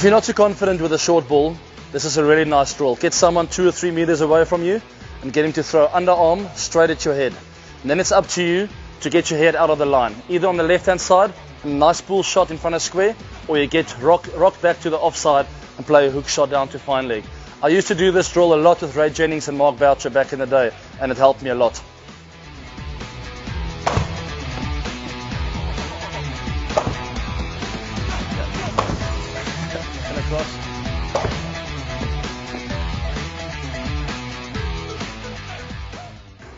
you're not too confident with a short ball, this is a really nice drill. Get someone 2 or 3 meters away from you and get him to throw underarm straight at your head. And then it's up to you to get your head out of the line, either on the left hand side, a nice pull shot in front of square, or you get rock back to the offside and play a hook shot down to fine leg. I used to do this drill a lot with Ray Jennings and Mark Boucher back in the day, and it helped me a lot. And across.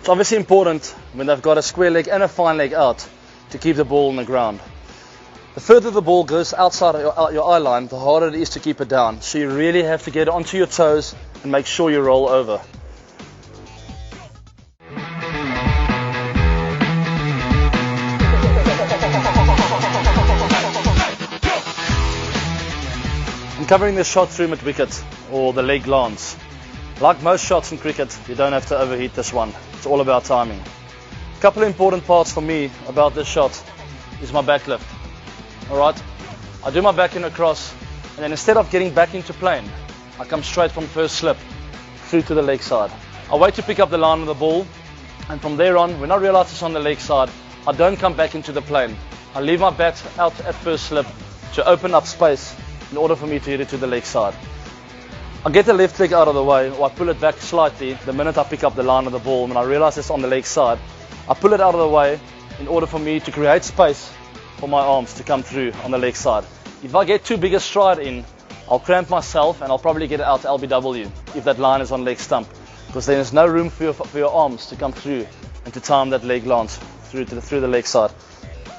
It's obviously important when they've got a square leg and a fine leg out to keep the ball on the ground. The further the ball goes outside of your eye line, the harder it is to keep it down. So you really have to get onto your toes and make sure you roll over. I'm covering this shot through mid-wicket, or the leg lance. Like most shots in cricket, you don't have to overheat this one. It's all about timing. A couple of important parts for me about this shot is my back lift. Alright, I do my back in across, and then instead of getting back into plane, I come straight from first slip through to the leg side. I wait to pick up the line of the ball, and from there on, when I realize it's on the leg side, I don't come back into the plane. I leave my bat out at first slip to open up space in order for me to hit it to the leg side. I get the left leg out of the way, or I pull it back slightly the minute I pick up the line of the ball. When I realize it's on the leg side, I pull it out of the way in order for me to create space for my arms to come through on the leg side. If I get too big a stride in, I'll cramp myself and I'll probably get it out to LBW if that line is on leg stump, because then there's no room for your arms to come through and to time that leg lance through the leg side.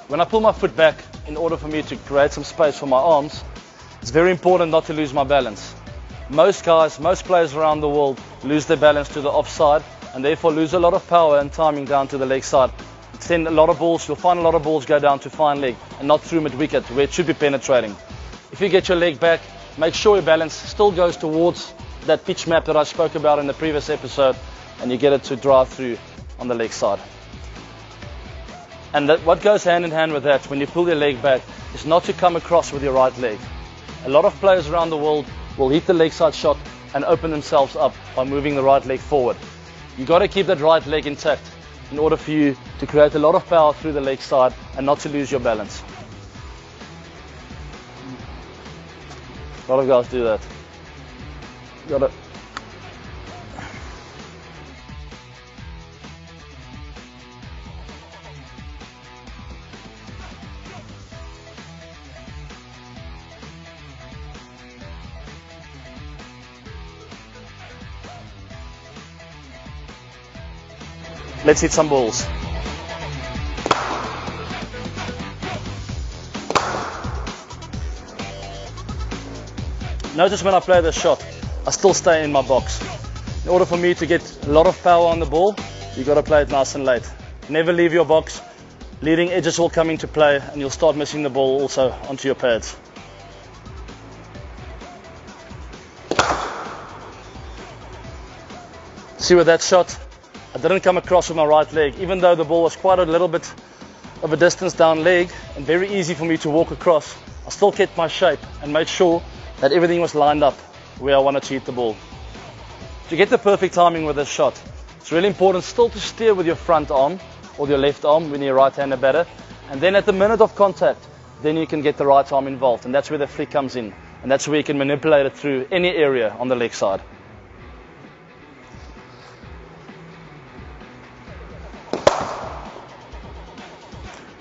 When I pull my foot back in order for me to create some space for my arms, it's very important not to lose my balance. Most players around the world lose their balance to the offside and therefore lose a lot of power and timing down to the leg side. Then you'll find a lot of balls go down to fine leg and not through mid-wicket where it should be penetrating. If you get your leg back, make sure your balance still goes towards that pitch map that I spoke about in the previous episode, and you get it to drive through on the leg side. And what goes hand in hand with that when you pull your leg back is not to come across with your right leg. A lot of players around the world will hit the leg side shot and open themselves up by moving the right leg forward. You've got to keep that right leg intact in order for you to create a lot of power through the leg side and not to lose your balance. A lot of guys do that. Got it. Let's hit some balls. Notice when I play this shot, I still stay in my box. In order for me to get a lot of power on the ball, you've got to play it nice and late. Never leave your box. Leading edges will come into play and you'll start missing the ball also onto your pads. See with that shot, I didn't come across with my right leg, even though the ball was quite a little bit of a distance down leg and very easy for me to walk across. I still kept my shape and made sure that everything was lined up where I wanted to hit the ball. To get the perfect timing with this shot, it's really important still to steer with your front arm or your left arm when you're a right-handed batter, and then at the minute of contact, then you can get the right arm involved, and that's where the flick comes in, and that's where you can manipulate it through any area on the leg side.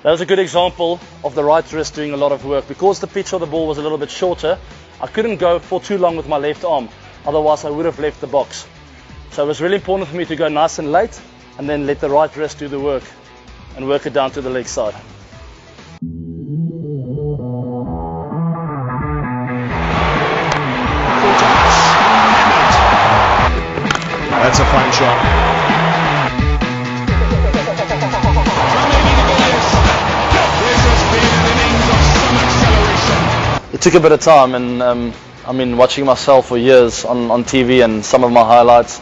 That was a good example of the right wrist doing a lot of work. Because the pitch of the ball was a little bit shorter, I couldn't go for too long with my left arm, otherwise I would have left the box. So it was really important for me to go nice and late and then let the right wrist do the work and work it down to the leg side. That's a fine shot. It took a bit of time, and I mean, watching myself for years on TV and some of my highlights,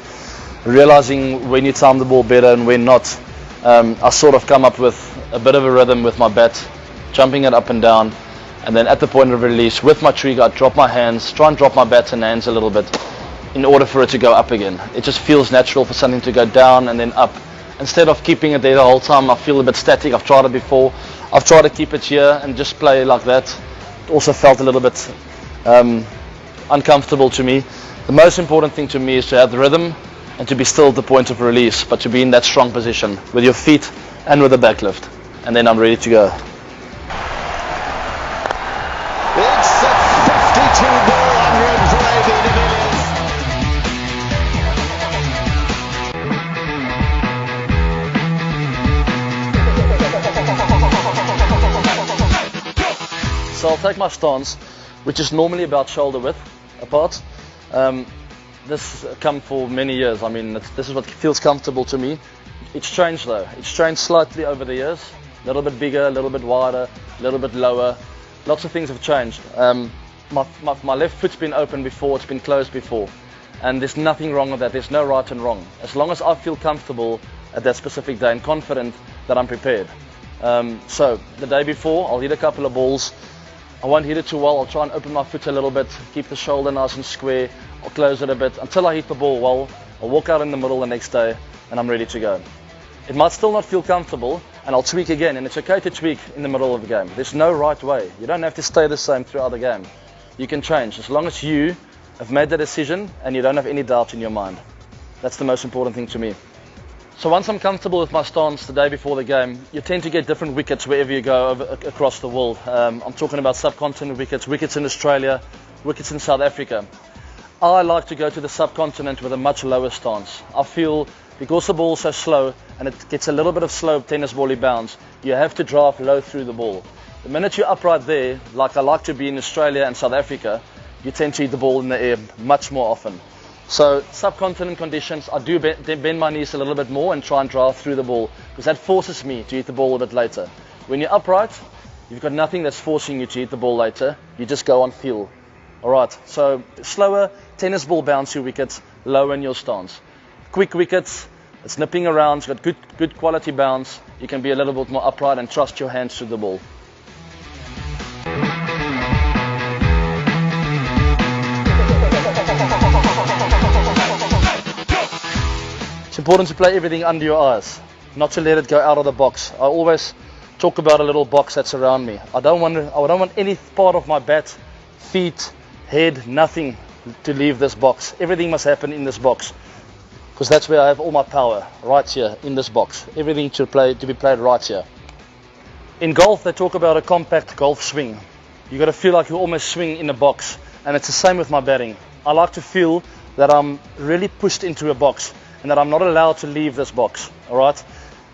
realizing when you time the ball better and when not, I sort of come up with a bit of a rhythm with my bat, jumping it up and down, And then at the point of release, with my trigger, I drop my hands, try and drop my bats and hands a little bit in order for it to go up again. It just feels natural for something to go down and then up. Instead of keeping it there the whole time, I feel a bit static. I've tried it before. I've tried to keep it here and just play like that. It also felt a little bit uncomfortable to me. The most important thing to me is to have the rhythm and to be still at the point of release, but to be in that strong position with your feet and with the back lift. And then I'm ready to go. It's a 52 ball 100 for AB de Villiers. So I'll take my stance, which is normally about shoulder width apart. This has come for many years. I mean, this is what feels comfortable to me. It's changed though. It's changed slightly over the years. A little bit bigger, a little bit wider, a little bit lower. Lots of things have changed. My left foot's been open before, it's been closed before. And there's nothing wrong with that. There's no right and wrong. As long as I feel comfortable at that specific day and confident that I'm prepared. So the day before, I'll hit a couple of balls. I won't hit it too well. I'll try and open my foot a little bit, keep the shoulder nice and square. I'll close it a bit until I hit the ball well. I'll walk out in the middle the next day and I'm ready to go. It might still not feel comfortable and I'll tweak again, and it's okay to tweak in the middle of the game. There's no right way. You don't have to stay the same throughout the game. You can change as long as you have made the decision and you don't have any doubt in your mind. That's the most important thing to me. So once I'm comfortable with my stance the day before the game, you tend to get different wickets wherever you go across the world. I'm talking about subcontinent wickets, wickets in Australia, wickets in South Africa. I like to go to the subcontinent with a much lower stance. I feel because the ball's so slow and it gets a little bit of slow tennis bally bounce, you have to drive low through the ball. The minute you're upright there, like I like to be in Australia and South Africa, you tend to hit the ball in the air much more often. So subcontinent conditions, I do bend my knees a little bit more and try and drive through the ball because that forces me to hit the ball a bit later. When you're upright, you've got nothing that's forcing you to hit the ball later. You just go on feel. Alright, so slower tennis ball bouncy wickets, lower in your stance. Quick wickets, it's nipping around, it's got good quality bounce. You can be a little bit more upright and trust your hands to the ball. It's important to play everything under your eyes, not to let it go out of the box. I always talk about a little box that's around me. I don't want any part of my bat, feet, head, nothing to leave this box. Everything must happen in this box because that's where I have all my power, right here in this box. Everything to be played right here. In golf, they talk about a compact golf swing. You got to feel like you almost swing in a box, and it's the same with my batting. I like to feel that I'm really pushed into a box and that I'm not allowed to leave this box. All right,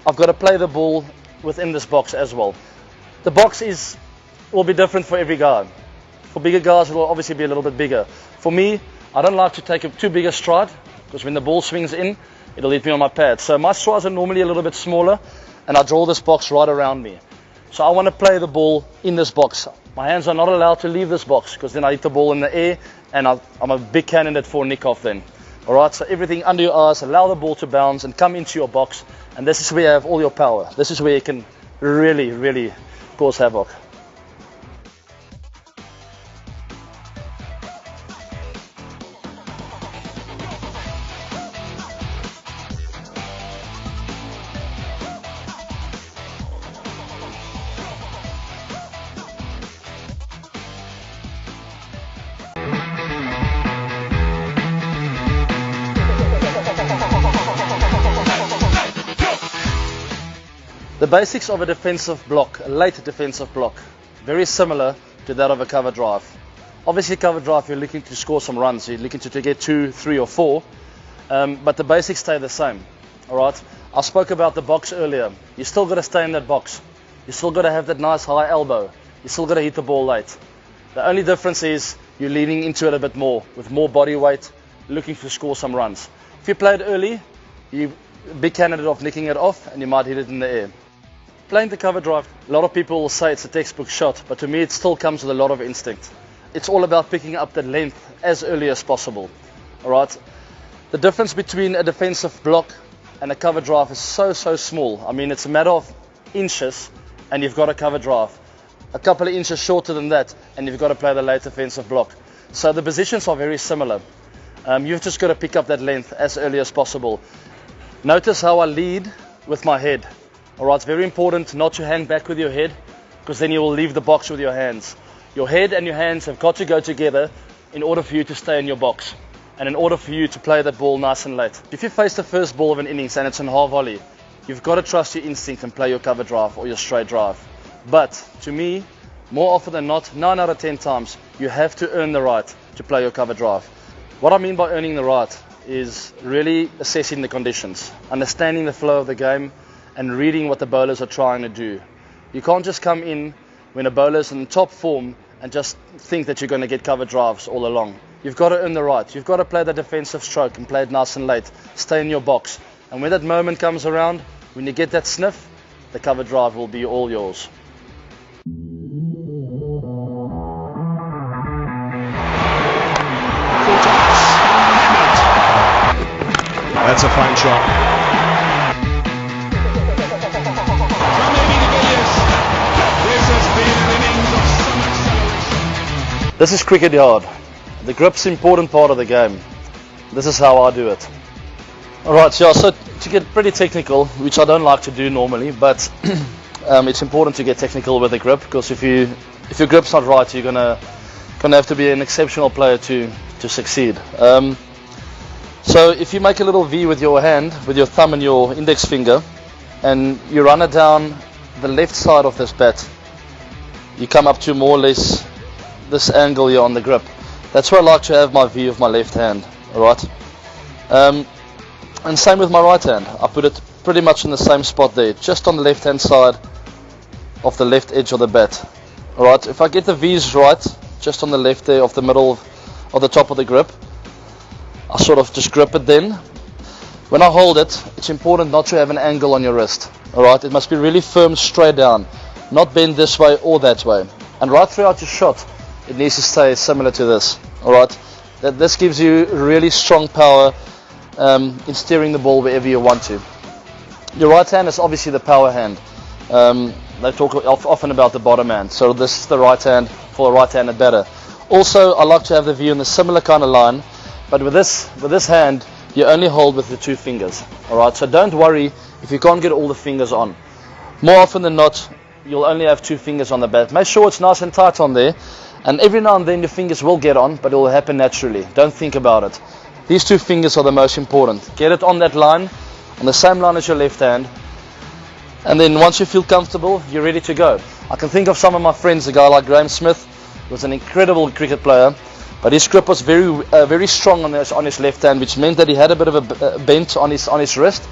I've got to play the ball within this box as well. The box will be different for every guy. For bigger guys, it will obviously be a little bit bigger. For me, I don't like to take a too big a stride because when the ball swings in, it'll hit me on my pad. So my strides are normally a little bit smaller, and I draw this box right around me. So I want to play the ball in this box. My hands are not allowed to leave this box because then I hit the ball in the air, and I'm a big candidate for a nick-off then. All right, so everything under your eyes, allow the ball to bounce and come into your box, and this is where you have all your power. This is where you can really, really cause havoc. The basics of a defensive block, a late defensive block, very similar to that of a cover drive. Obviously cover drive, you're looking to score some runs, you're looking to get 2, 3 or 4, but the basics stay the same. Alright, I spoke about the box earlier. You still got to stay in that box. You still got to have that nice high elbow. You still got to hit the ball late. The only difference is you're leaning into it a bit more, with more body weight, looking to score some runs. If you play it early, you're a big candidate of nicking it off and you might hit it in the air. Playing the cover drive, a lot of people will say it's a textbook shot, but to me it still comes with a lot of instinct. It's all about picking up the length as early as possible. Alright, the difference between a defensive block and a cover drive is so small. I mean, it's a matter of inches and you've got a cover drive. a couple of inches shorter than that, and you've got to play the late defensive block. So the positions are very similar. You've just got to pick up that length as early as possible. Notice how I lead with my head. Alright, it's very important not to hang back with your head, because then you will leave the box with your hands. Your head and your hands have got to go together in order for you to stay in your box, and in order for you to play that ball nice and late. If you face the first ball of an innings and it's in half volley, you've got to trust your instinct and play your cover drive or your straight drive. But to me, more often than not, 9 out of 10 times, you have to earn the right to play your cover drive. What I mean by earning the right is really assessing the conditions, understanding the flow of the game, and reading what the bowlers are trying to do. You can't just come in when a bowler's in top form and just think that you're going to get cover drives all along. You've got to earn the right. You've got to play the defensive stroke and play it nice and late. Stay in your box. And when that moment comes around, when you get that sniff, the cover drive will be all yours. That's a fine shot. This is cricket yard. The grip's an important part of the game. This is how I do it. Alright, so to get pretty technical, which I don't like to do normally, but it's important to get technical with the grip, because if your grip's not right, you're gonna have to be an exceptional player to succeed. So if you make a little V with your hand, with your thumb and your index finger, and you run it down the left side of this bat, you come up to more or less this angle here on the grip. That's where I like to have my V of my left hand. Alright. And same with my right hand. I put it pretty much in the same spot there, just on the left hand side of the left edge of the bat. Alright, if I get the V's right, just on the left there of the middle of the top of the grip, I sort of just grip it then. When I hold it, it's important not to have an angle on your wrist. Alright, it must be really firm straight down, not bend this way or that way. And right throughout your shot, it needs to stay similar to this. Alright, this gives you really strong power in steering the ball wherever you want to. Your right hand is obviously the power hand. They talk often about the bottom hand, so this is the right hand for a right-handed batter. Also, I like to have the view in the similar kind of line, but with this hand, you only hold with the 2 fingers. Alright, so don't worry if you can't get all the fingers on. More often than not, you'll only have 2 fingers on the bat. Make sure it's nice and tight on there, and every now and then your fingers will get on, but it will happen naturally. Don't think about it. These 2 fingers are the most important. Get it on that line, on the same line as your left hand, and then once you feel comfortable, you're ready to go. I can think of some of my friends, a guy like Graham Smith, who was an incredible cricket player, but his grip was very strong on his left hand, which meant that he had a bit of a bent on his wrist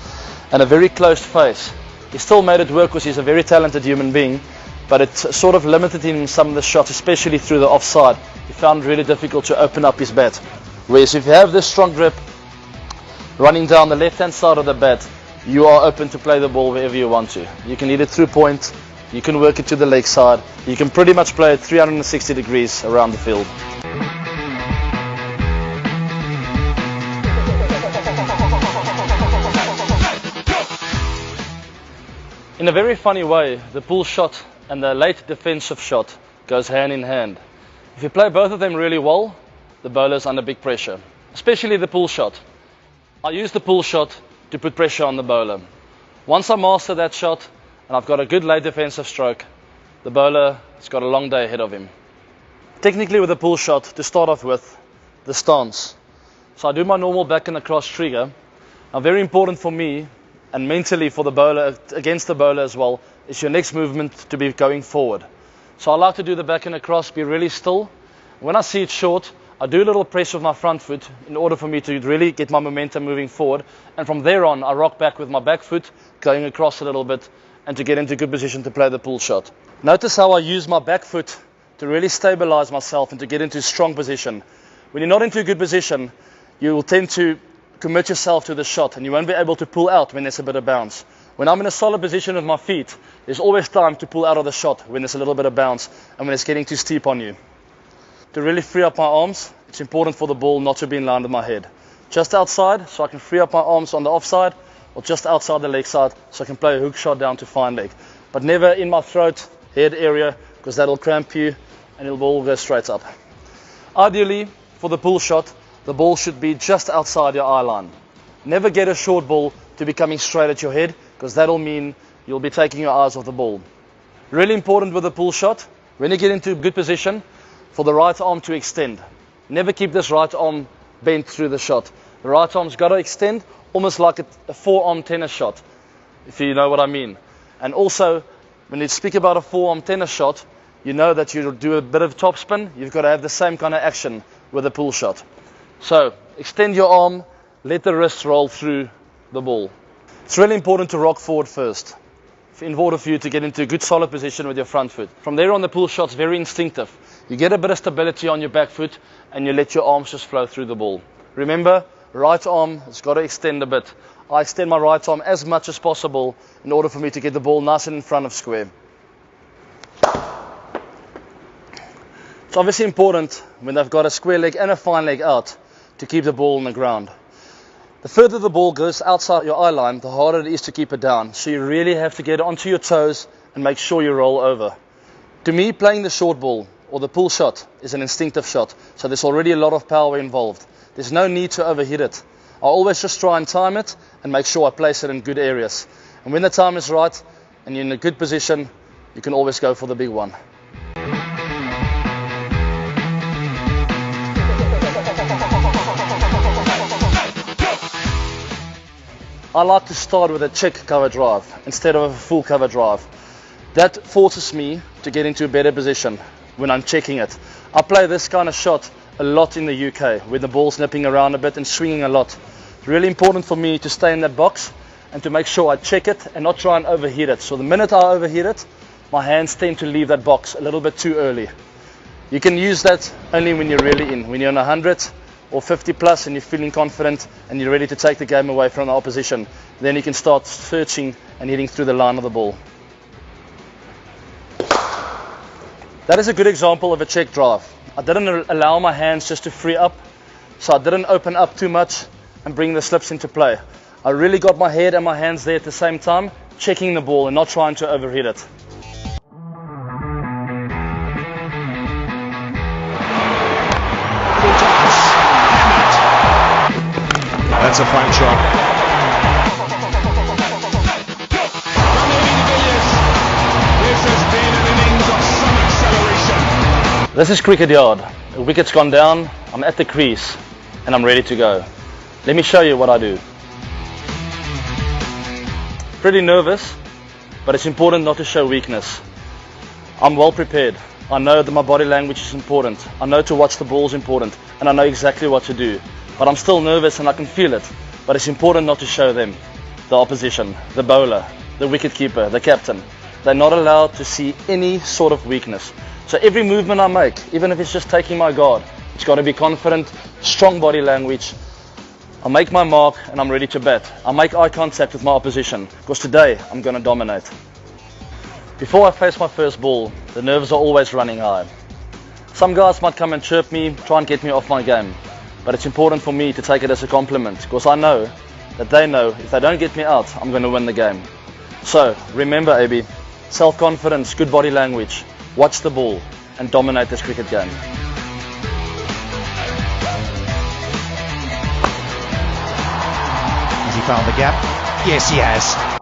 and a very closed face. He still made it work because he's a very talented human being, but it sort of limited him in some of the shots, especially through the offside. He found it really difficult to open up his bat. Whereas if you have this strong grip running down the left hand side of the bat, you are open to play the ball wherever you want to. You can hit it through point, you can work it to the leg side, you can pretty much play it 360 degrees around the field. In a very funny way, the pull shot and the late defensive shot goes hand in hand. If you play both of them really well, the bowler's under big pressure, especially the pull shot. I use the pull shot to put pressure on the bowler. Once I master that shot and I've got a good late defensive stroke, the bowler has got a long day ahead of him. Technically with the pull shot, to start off with, the stance. So I do my normal back and across trigger. Now very important for me, and mentally for the bowler, against the bowler as well, is your next movement to be going forward. So I like to do the back and across, be really still. When I see it short, I do a little press with my front foot in order for me to really get my momentum moving forward. And from there on, I rock back with my back foot, going across a little bit, and to get into good position to play the pull shot. Notice how I use my back foot to really stabilize myself and to get into a strong position. When you're not into a good position, you will tend to commit yourself to the shot and you won't be able to pull out when there's a bit of bounce. When I'm in a solid position with my feet, there's always time to pull out of the shot when there's a little bit of bounce and when it's getting too steep on you. To really free up my arms, it's important for the ball not to be in line with my head. Just outside, so I can free up my arms on the offside, or just outside the leg side, so I can play a hook shot down to fine leg. But never in my throat, head area, because because that'll cramp you and it'll all go straight up. Ideally, for the pull shot, the ball should be just outside your eye line. Never get a short ball to be coming straight at your head, because that'll mean you'll be taking your eyes off the ball. Really important with the pull shot, when you get into a good position, for the right arm to extend. Never keep this right arm bent through the shot. The right arm's got to extend, almost like a forearm tennis shot, if you know what I mean. And also, when you speak about a forearm tennis shot, you know that you do a bit of topspin, you've got to have the same kind of action with a pull shot. So, extend your arm, let the wrist roll through the ball. It's really important to rock forward first, in order for you to get into a good solid position with your front foot. From there on, the pull shot's very instinctive. You get a bit of stability on your back foot and you let your arms just flow through the ball. Remember, right arm has got to extend a bit. I extend my right arm as much as possible in order for me to get the ball nice and in front of square. It's obviously important when they've got a square leg and a fine leg out to keep the ball on the ground. The further the ball goes outside your eye line, the harder it is to keep it down. So you really have to get onto your toes and make sure you roll over. To me, playing the short ball or the pull shot is an instinctive shot. So there's already a lot of power involved. There's no need to overhit it. I always just try and time it and make sure I place it in good areas. And when the time is right and you're in a good position, you can always go for the big one. I like to start with a check cover drive instead of a full cover drive. That forces me to get into a better position when I'm checking it. I play this kind of shot a lot in the UK, where the ball's nipping around a bit and swinging a lot. It's really important for me to stay in that box and to make sure I check it and not try and overhit it. So the minute I overhit it, my hands tend to leave that box a little bit too early. You can use that only when you're really in, when you're on 100 or 50 plus and you're feeling confident and you're ready to take the game away from the opposition. Then you can start searching and hitting through the line of the ball. That is a good example of a check drive. I didn't allow my hands just to free up, so I didn't open up too much and bring the slips into play. I really got my head and my hands there at the same time, checking the ball and not trying to overhit it. That's a fine shot. This is cricket yard. The wicket's gone down, I'm at the crease and I'm ready to go. Let me show you what I do. Pretty nervous, but it's important not to show weakness. I'm well prepared. I know that my body language is important. I know to watch the ball is important and I know exactly what to do. But I'm still nervous and I can feel it. But it's important not to show them, the opposition, the bowler, the wicketkeeper, the captain. They're not allowed to see any sort of weakness. So every movement I make, even if it's just taking my guard, it's got to be confident, strong body language. I make my mark and I'm ready to bat. I make eye contact with my opposition because today I'm going to dominate. Before I face my first ball, the nerves are always running high. Some guys might come and chirp me, try and get me off my game. But it's important for me to take it as a compliment because I know that they know if they don't get me out, I'm going to win the game. So remember, AB, self-confidence, good body language, watch the ball and dominate this cricket game. Has he found the gap? Yes, he has.